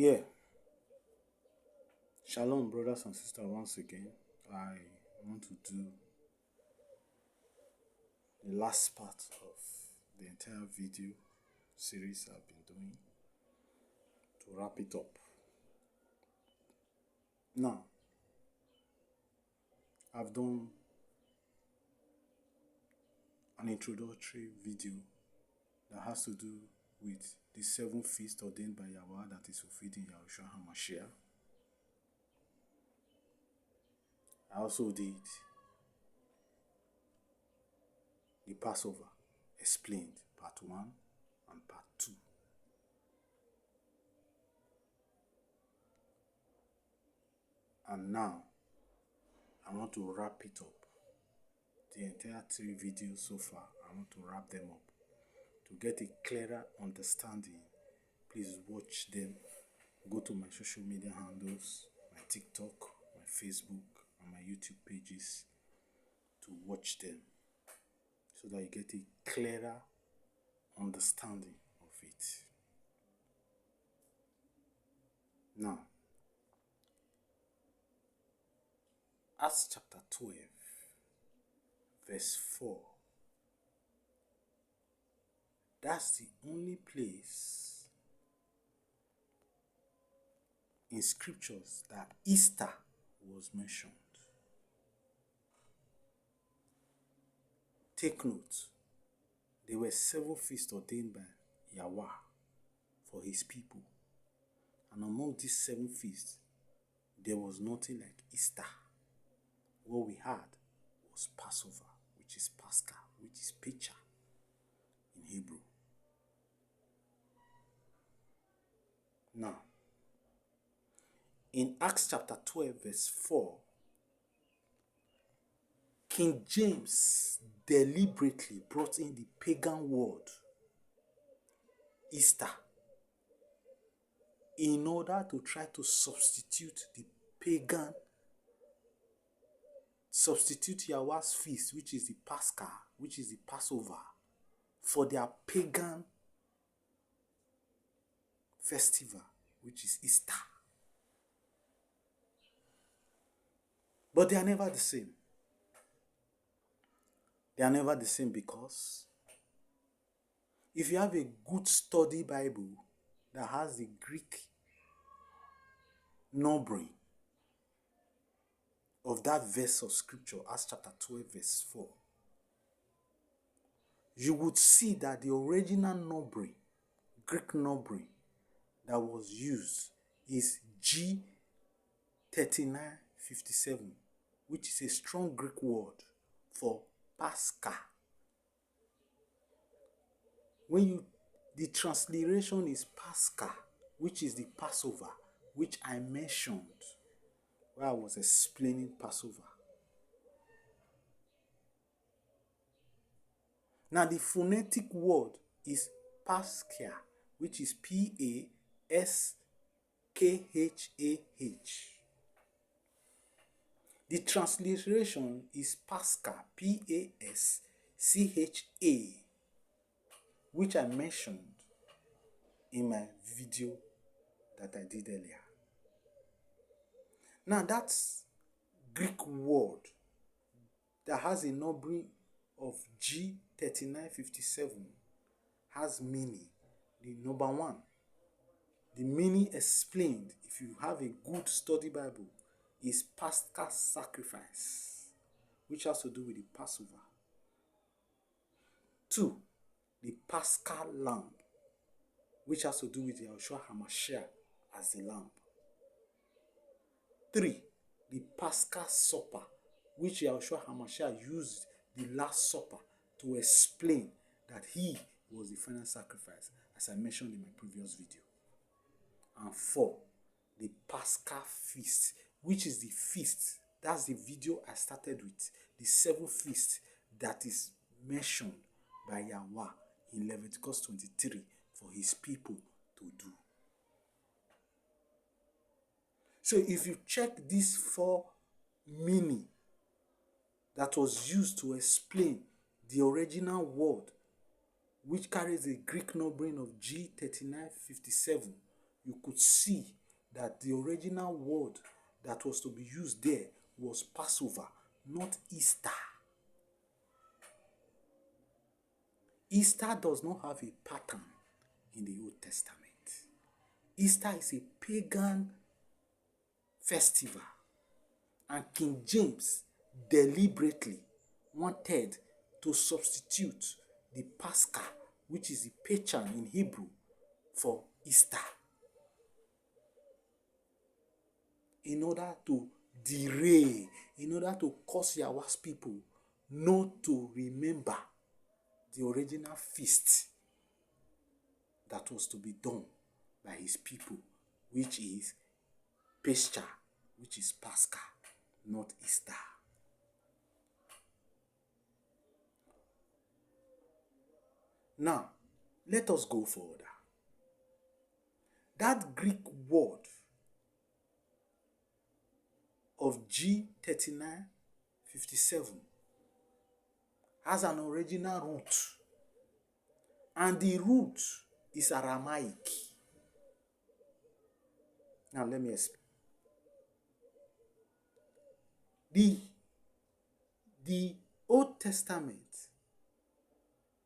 Yeah, shalom, brothers and sisters. Once again, I want to do the last part of the entire video series I've been doing to wrap it up. Now, I've done an introductory video that has to do with the 7 feasts ordained by Yahweh that is fulfilled in Yahushua HaMashiach. I also did the Passover explained, part 1 and part 2. And now, I want to wrap it up. The entire 3 videos so far, I want to wrap them up. To get a clearer understanding, please watch them. Go to my social media handles, my TikTok, my Facebook, and my YouTube pages to watch them so that you get a clearer understanding of it. Now, Acts chapter 12, verse 4. That's the only place in scriptures that Easter was mentioned. Take note, there were 7 feasts ordained by Yahweh for his people. And among these 7 feasts, there was nothing like Easter. What we had was Passover, which is Pascha, which is Pecha in Hebrew. Now, in Acts chapter 12, verse 4, King James deliberately brought in the pagan word Easter in order to try to substitute Yahweh's feast, which is the Pascha, which is the Passover, for their pagan festival, which is Easter. But they are never the same. They are never the same because if you have a good study Bible that has the Greek numbering of that verse of scripture, Acts chapter 12, verse 4, you would see that the original numbering, Greek numbering that was used is G3957, which is a strong Greek word for Pascha. The transliteration is Pascha, which is the Passover, which I mentioned where I was explaining Passover. Now the phonetic word is Pascha, which is P-A-S-K-H-A-H. The transliteration is Pascha, P-A-S-C-H-A, which I mentioned in my video that I did earlier. Now that's Greek word that has a numbering of G3957 has meaning. The number 1, the meaning explained, if you have a good study Bible, is Pascha sacrifice, which has to do with the Passover. 2, the Paschal lamb, which has to do with Yahushua HaMashiach as the lamb. 3, the Paschal supper, which Yahushua HaMashiach used the Last Supper to explain that he was the final sacrifice, as I mentioned in my previous video. And 4, the Paschal feast, which is the feast. That's the video I started with, the 7 feasts that is mentioned by Yahweh in Leviticus 23 for his people to do. So if you check these 4 meaning that was used to explain the original word, which carries a Greek numbering of G3957, you could see that the original word that was to be used there was Passover, not Easter. Easter does not have a pattern in the Old Testament. Easter is a pagan festival, and King James deliberately wanted to substitute the Pascha, which is the pagan in Hebrew, for Easter, in order to derail, in order to cause Yahweh's people not to remember the original feast that was to be done by his people, which is Pesach, which is Pascha, not Easter. Now, let us go further. That Greek word of G3957 has an original root, and the root is Aramaic. Now let me explain. The Old Testament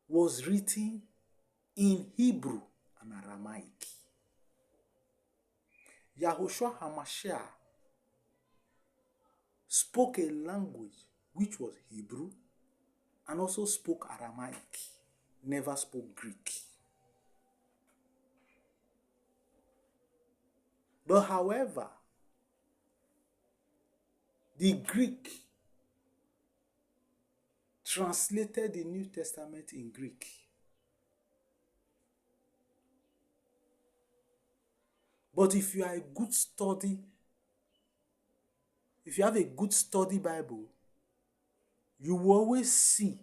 was written in Hebrew and Aramaic. Yahushua HaMashiach spoke a language which was Hebrew and also spoke Aramaic, never spoke Greek. But however, the Greek translated the New Testament in Greek. But if you are a good study, if you have a good study Bible, you will always see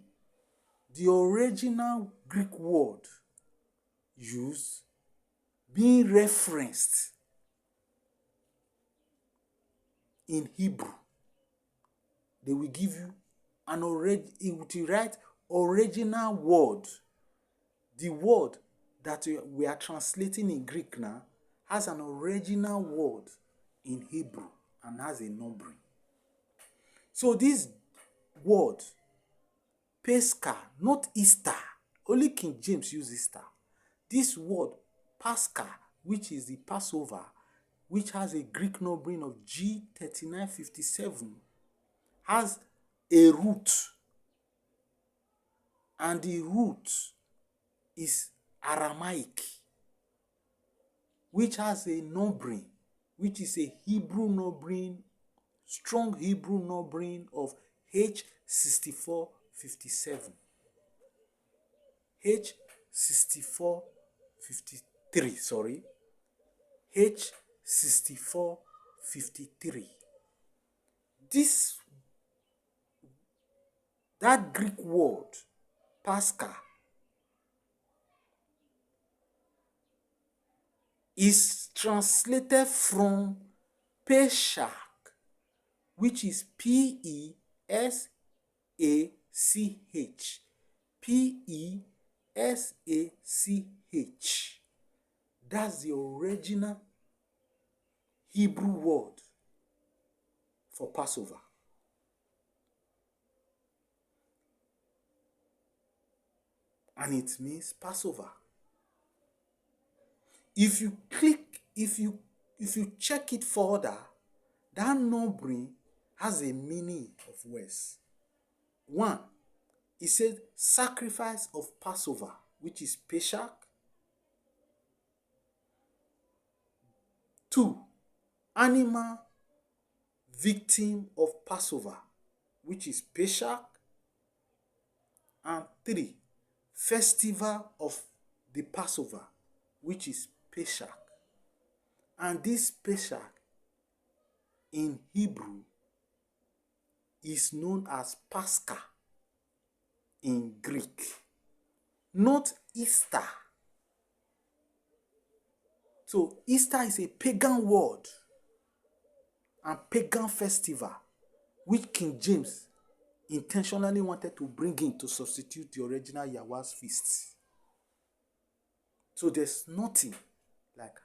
the original Greek word used being referenced in Hebrew. They will give you an original word. The word that we are translating in Greek now has an original word in Hebrew and has a numbering. So this word, Pesach, not Easter, only King James uses Easter. This word, Pascha, which is the Passover, which has a Greek numbering of G3957, has a root, and the root is Aramaic, which has a numbering, which is a Hebrew numbering, strong Hebrew numbering of H6457. H6453, sorry. H6453. That Greek word, Pascha, is translated from Pesach, which is P-E-S-A-C-H. P-E-S-A-C-H. That's the original Hebrew word for Passover. And it means Passover. If you check it further, that numbering has a meaning of words. One, it says sacrifice of Passover, which is Pesach. Two, animal victim of Passover, which is Pesach. And three, festival of the Passover, which is Pesach. And this Pesach in Hebrew is known as Pascha in Greek, not Easter. So Easter is a pagan word and pagan festival which King James intentionally wanted to bring in to substitute the original Yahweh's feasts. So there's nothing like